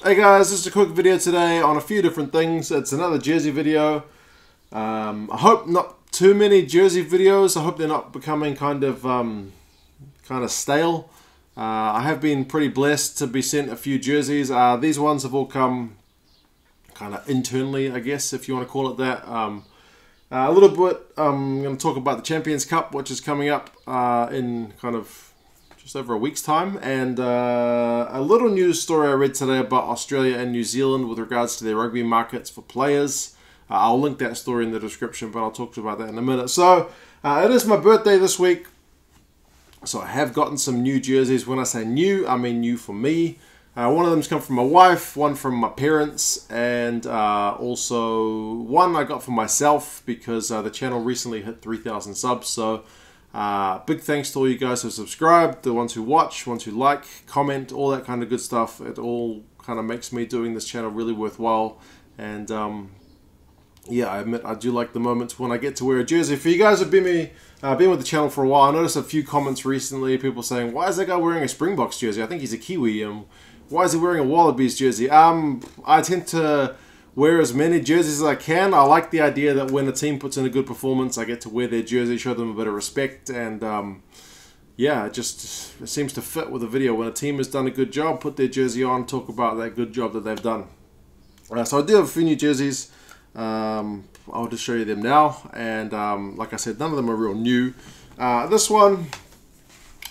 Hey guys, just a quick video today on a few different things. It's another jersey video. I hope not too many jersey videos. I hope they're not becoming kind of stale. I have been pretty blessed to be sent a few jerseys. These ones have all come kind of internally, I guess, if you want to call it that. A little bit, I'm going to talk about the Champions Cup, which is coming up in kind of just over a week's time, and a little news story I read today about Australia and New Zealand with regards to their rugby markets for players. I'll link that story in the description, but I'll talk about that in a minute. So it is my birthday this week, so I have gotten some new jerseys. When I say new, I mean new for me. One of them's come from my wife, one from my parents, and also one I got for myself because the channel recently hit 3,000 subs. So big thanks to all you guys who subscribe, the ones who watch, ones who like, comment, all that kind of good stuff. It all kind of makes me doing this channel really worthwhile. And yeah, I admit I do like the moments when I get to wear a jersey. For you guys who've been with the channel for a while, I noticed a few comments recently, people saying, why is that guy wearing a Springboks jersey? I think he's a Kiwi. Why is he wearing a Wallabies jersey? I tend to wear as many jerseys as I can. I like the idea that when a team puts in a good performance, I get to wear their jersey, show them a bit of respect, and yeah, it seems to fit with the video. When a team has done a good job, put their jersey on, talk about that good job that they've done. So I do have a few new jerseys. I'll just show you them now, and like I said, none of them are real new. This one,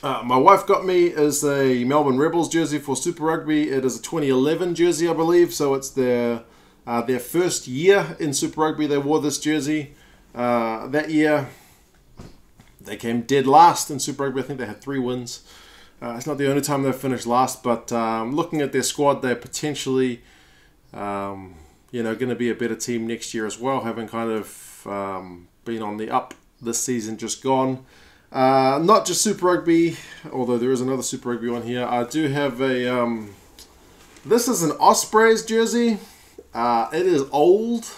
my wife got me is a Melbourne Rebels jersey for Super Rugby. It is a 2011 jersey, I believe, so it's their first year in Super Rugby. They wore this jersey. That year, they came dead last in Super Rugby. I think they had 3 wins. It's not the only time they've finished last, but looking at their squad, they're potentially going to be a better team next year as well, having kind of been on the up this season just gone. Not just Super Rugby, although there is another Super Rugby one here. I do have a, this is an Ospreys jersey. It is old.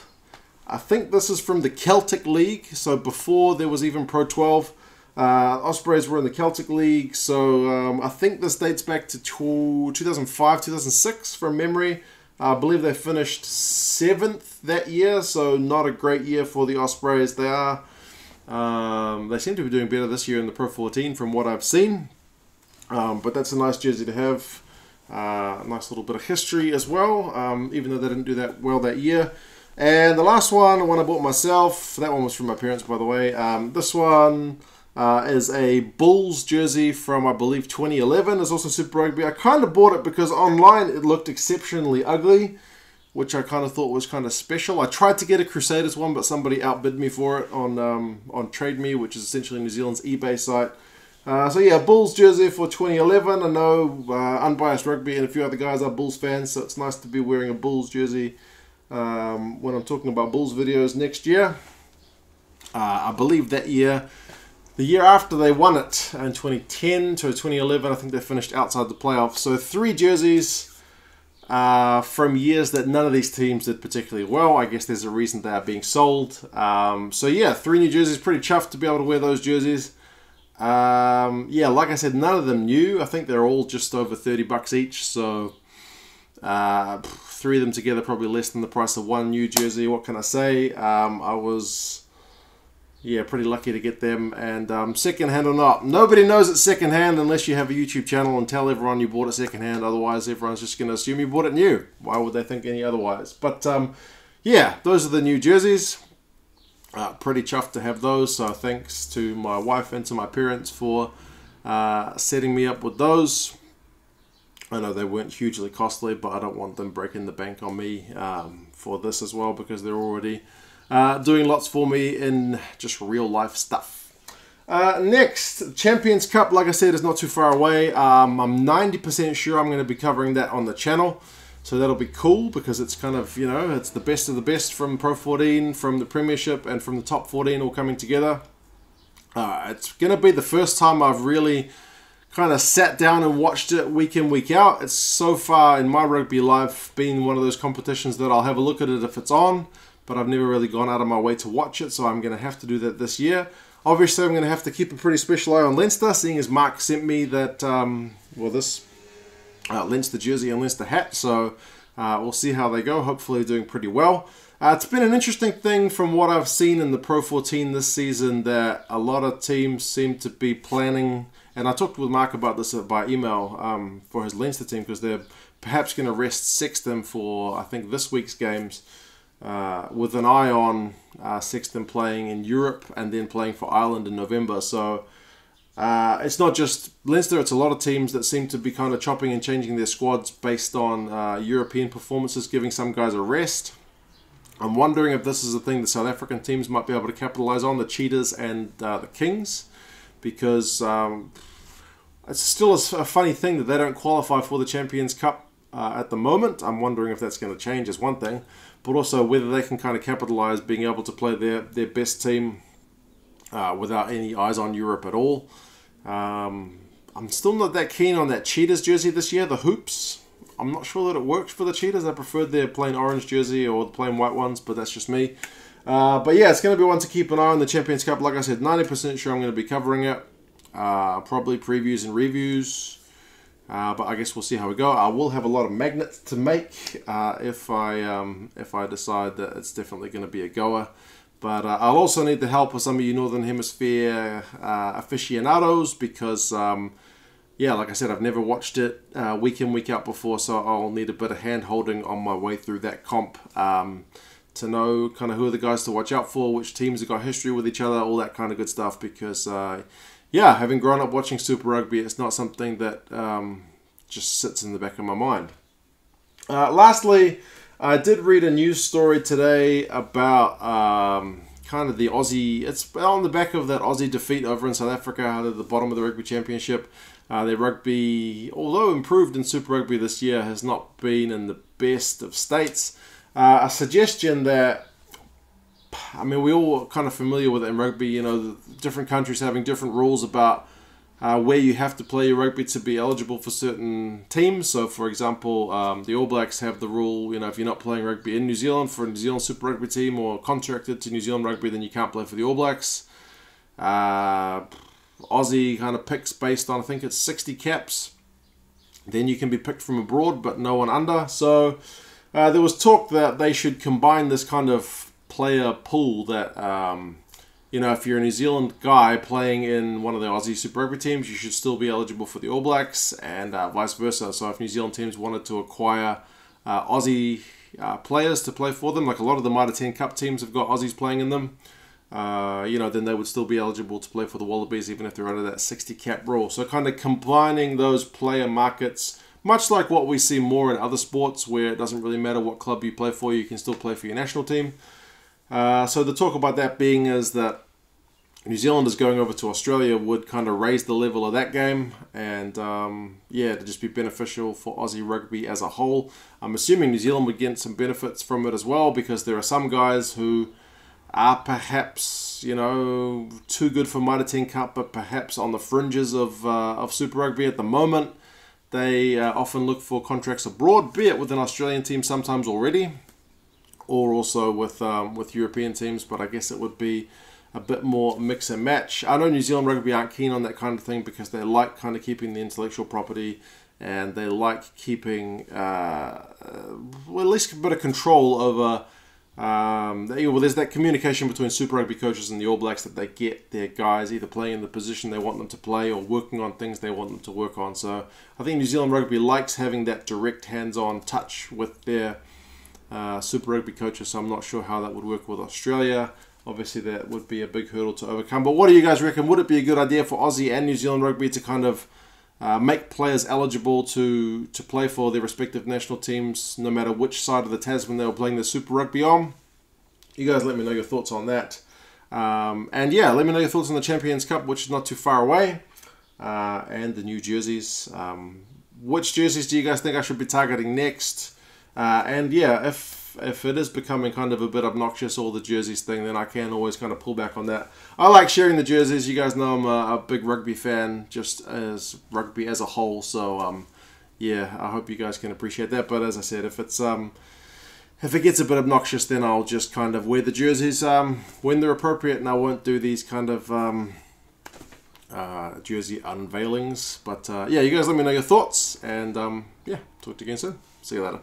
I think this is from the Celtic League, so before there was even Pro 12. Ospreys were in the Celtic League, so I think this dates back to 2005, 2006 from memory. I believe they finished 7th that year, so not a great year for the Ospreys. They seem to be doing better this year in the Pro 14 from what I've seen. But that's a nice jersey to have. A nice little bit of history as well, even though they didn't do that well that year. And the last one I bought myself, that one was from my parents, by the way. This one is a Bulls jersey from, I believe, 2011. It's also Super Rugby. I kind of bought it because online it looked exceptionally ugly, which I kind of thought was kind of special. I tried to get a Crusaders one, but somebody outbid me for it on Trade Me, which is essentially New Zealand's eBay site. So yeah, Bulls jersey for 2011. I know Unbiased Rugby and a few other guys are Bulls fans, so it's nice to be wearing a Bulls jersey when I'm talking about Bulls videos next year. I believe that year, the year after they won it in 2010 to 2011, I think they finished outside the playoffs. So 3 jerseys from years that none of these teams did particularly well. I guess there's a reason they are being sold. So yeah, 3 new jerseys. Pretty chuffed to be able to wear those jerseys. Yeah, like I said, none of them new. I think they're all just over 30 bucks each. So 3 of them together probably less than the price of 1 new jersey. What can I say? I was, yeah, pretty lucky to get them. And second-hand or not, nobody knows it's second-hand unless you have a YouTube channel and tell everyone you bought it second-hand. Otherwise, everyone's just going to assume you bought it new. Why would they think any otherwise? But yeah, those are the new jerseys. Pretty chuffed to have those. So thanks to my wife and to my parents for setting me up with those. I know they weren't hugely costly, but I don't want them breaking the bank on me for this as well, because they're already doing lots for me in just real life stuff. Next, Champions Cup, like I said, is not too far away. I'm 90% sure I'm going to be covering that on the channel. So that'll be cool, because it's kind of, it's the best of the best from Pro 14, from the Premiership, and from the top 14 all coming together. It's going to be the first time I've really kind of sat down and watched it week in, week out. It's so far in my rugby life been one of those competitions that I'll have a look at it if it's on, but I've never really gone out of my way to watch it, so I'm going to have to do that this year. Obviously, I'm going to have to keep a pretty special eye on Leinster, seeing as Mark sent me that, well, this Leinster jersey and Leinster hat. So we'll see how they go. Hopefully doing pretty well. It's been an interesting thing from what I've seen in the Pro 14 this season that a lot of teams seem to be planning, and I talked with Mark about this by email for his Leinster team, because they're perhaps going to rest Sexton for, I think, this week's games with an eye on Sexton playing in Europe and then playing for Ireland in November. So it's not just Leinster, it's a lot of teams that seem to be kind of chopping and changing their squads based on European performances, giving some guys a rest. I'm wondering if this is a thing the South African teams might be able to capitalise on, the Cheetahs and the Kings, because it's still a funny thing that they don't qualify for the Champions Cup at the moment. I'm wondering if that's going to change, is one thing, but also whether they can kind of capitalise being able to play their best team without any eyes on Europe at all. I'm still not that keen on that Cheetahs jersey this year, the hoops. I'm not sure that it works for the Cheetahs. I preferred their plain orange jersey or the plain white ones, but that's just me. But yeah, it's going to be one to keep an eye on, the Champions Cup. Like I said, 90% sure I'm going to be covering it. Probably previews and reviews. But I guess we'll see how we go. I will have a lot of magnets to make if I decide that it's definitely going to be a goer. But I'll also need the help of some of you Northern Hemisphere aficionados, because yeah, like I said, I've never watched it week in, week out before, so I'll need a bit of hand-holding on my way through that comp to know kind of who are the guys to watch out for, which teams have got history with each other, all that kind of good stuff, because, yeah, having grown up watching Super Rugby, it's not something that just sits in the back of my mind. Lastly, I did read a news story today about kind of the Aussie. It's on the back of that Aussie defeat over in South Africa at the bottom of the Rugby Championship. Their rugby, although improved in Super Rugby this year, has not been in the best of states. A suggestion that, I mean, we all are kind of familiar with it in rugby, you know, the different countries having different rules about where you have to play your rugby to be eligible for certain teams. So, for example, the All Blacks have the rule, you know, if you're not playing rugby in New Zealand for a New Zealand Super Rugby team or contracted to New Zealand Rugby, then you can't play for the All Blacks. Aussie kind of picks based on, I think it's 60 caps. Then you can be picked from abroad, but no one under. So there was talk that they should combine this kind of player pool that, you know, if you're a New Zealand guy playing in one of the Aussie Super Rugby teams, you should still be eligible for the All Blacks, and vice versa. So if New Zealand teams wanted to acquire Aussie players to play for them, like a lot of the Heineken Cup teams have got Aussies playing in them, you know, then they would still be eligible to play for the Wallabies even if they're under that 60 cap rule. So kind of combining those player markets, much like what we see more in other sports where it doesn't really matter what club you play for, you can still play for your national team. So the talk about that being is that New Zealanders going over to Australia would kind of raise the level of that game, and yeah, to just be beneficial for Aussie rugby as a whole. I'm assuming New Zealand would get some benefits from it as well, because there are some guys who are perhaps, you know, too good for Mitre 10 Cup, but perhaps on the fringes of Super Rugby at the moment. They often look for contracts abroad, be it with an Australian team sometimes already, or also with European teams, but I guess it would be a bit more mix and match. I know New Zealand Rugby aren't keen on that kind of thing because they like kind of keeping the intellectual property, and they like keeping well, at least a bit of control over well, there's that communication between Super Rugby coaches and the All Blacks, that they get their guys either playing in the position they want them to play or working on things they want them to work on. So I think New Zealand Rugby likes having that direct hands-on touch with their Super Rugby coaches, so I'm not sure how that would work with Australia. Obviously that would be a big hurdle to overcome. But what do you guys reckon? Would it be a good idea for Aussie and New Zealand Rugby to kind of make players eligible to play for their respective national teams, no matter which side of the Tasman they were playing the Super Rugby on? You guys let me know your thoughts on that. And yeah, let me know your thoughts on the Champions Cup, which is not too far away, and the new jerseys. Which jerseys do you guys think I should be targeting next? And yeah, if it is becoming kind of a bit obnoxious, all the jerseys thing, then I can always kind of pull back on that. I like sharing the jerseys. You guys know I'm a big rugby fan, just as rugby as a whole. So yeah, I hope you guys can appreciate that. But as I said, if it gets a bit obnoxious, then I'll just kind of wear the jerseys when they're appropriate, and I won't do these kind of jersey unveilings. But yeah, you guys let me know your thoughts, and yeah, talk to you again soon. See you later.